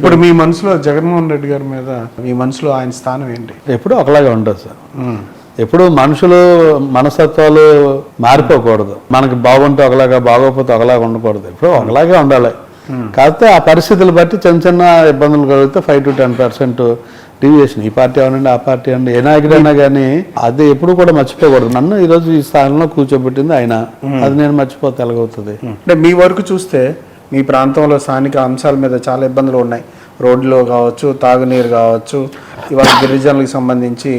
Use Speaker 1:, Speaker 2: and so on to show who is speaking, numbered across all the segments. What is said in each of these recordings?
Speaker 1: ఇప్పుడు మీ మనసులో జగన్మోహన్ రెడ్డి గారి మీద మీ మనసులో ఆయన స్థానం ఏంటి?
Speaker 2: ఎప్పుడూ ఒకలాగా ఉండదు సార్. ఎప్పుడు మనుషులు మనస్తత్వాలు మారిపోకూడదు. మనకి బాగుంటే ఒకలాగా, బాగోకపోతే ఒకలాగా ఉండకూడదు. ఎప్పుడు ఒకలాగే ఉండాలి. కాకపోతే ఆ పరిస్థితులు బట్టి చిన్న చిన్న ఇబ్బందులు కలిగితే 5 to 10% డీవియేషన్. ఈ పార్టీ అవనండి, ఆ పార్టీ అనండి, ఏ నాయకుడైనా కానీ అది ఎప్పుడు కూడా మర్చిపోకూడదు. నన్ను ఈరోజు ఈ స్థానంలో కూర్చోబెట్టింది ఆయన, అది నేను మర్చిపోతే ఎలాగవుతుంది?
Speaker 1: అంటే మీ వరకు చూస్తే మీ ప్రాంతంలో స్థానిక అంశాల మీద చాలా ఇబ్బందులు ఉన్నాయి. రోడ్లు కావచ్చు, తాగునీరు కావచ్చు, ఇవాళ గిరిజనులకు సంబంధించి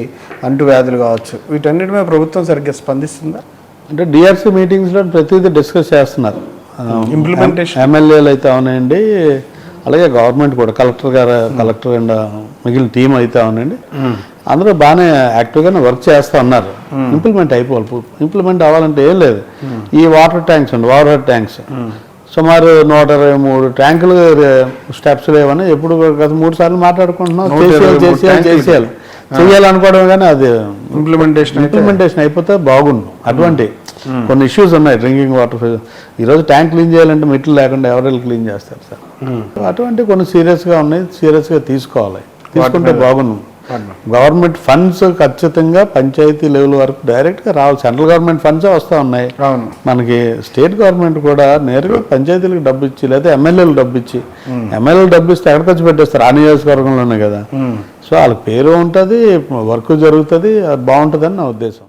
Speaker 1: అంటువ్యాధులు కావచ్చు, వీటన్నిటి మీద ప్రభుత్వం సరిగ్గా స్పందిస్తుందా?
Speaker 2: అంటే డిఆర్సీ మీటింగ్స్లో ప్రతిదీ డిస్కస్ చేస్తున్నారు.
Speaker 1: ఇంప్లిమెంటేషన్
Speaker 2: ఎమ్మెల్యేలు అయితే అవునండి, అలాగే గవర్నమెంట్ కూడా, కలెక్టర్ అండ్ మిగిలిన టీం అయితే అవునండి, అందరూ బాగానే యాక్టివ్గానే వర్క్ చేస్తూ ఉన్నారు. ఇంప్లిమెంట్ అయిపోవాలి. ఇంప్లిమెంట్ అవ్వాలంటే ఏం లేదు. ఈ వాటర్ ట్యాంక్స్ అండి, ఓవర్ హెడ్ ట్యాంక్స్ సుమారు 123 ట్యాంకులు స్టెప్స్ లేవని ఎప్పుడు గత 3 సార్లు మాట్లాడుకుంటున్నాం. చేయాలనుకోవడం కానీ అది ఇంప్లిమెంటేషన్ అయిపోతే బాగుండు. అటువంటి కొన్ని ఇష్యూస్ ఉన్నాయి. డ్రింకింగ్ వాటర్, ఈరోజు ట్యాంక్ క్లీన్ చేయాలంటే మెట్లు లేకుండా ఎవరెళ్ళు క్లీన్ చేస్తారు సార్. అటువంటి కొన్ని సీరియస్గా ఉన్నాయి, సీరియస్గా తీసుకోవాలి. తీసుకుంటే బాగుండు. గవర్నమెంట్ ఫండ్స్ ఖచ్చితంగా పంచాయతీ లెవెల్ వరకు డైరెక్ట్గా రావాలి. సెంట్రల్ గవర్నమెంట్ ఫండ్సే వస్తూ ఉన్నాయి. మనకి స్టేట్ గవర్నమెంట్ కూడా నేరుగా పంచాయతీలకు డబ్బు ఇచ్చి, లేదా ఎమ్మెల్యేలు డబ్బు ఇచ్చి, ఎమ్మెల్యేలు డబ్బు ఇస్తే ఎక్కడ ఖర్చు పెట్టేస్తారు? ఆ నియోజకవర్గంలోనే కదా. సో వాళ్ళకి పేరు ఉంటుంది, వర్క్ జరుగుతుంది, బాగుంటుందని నా ఉద్దేశం.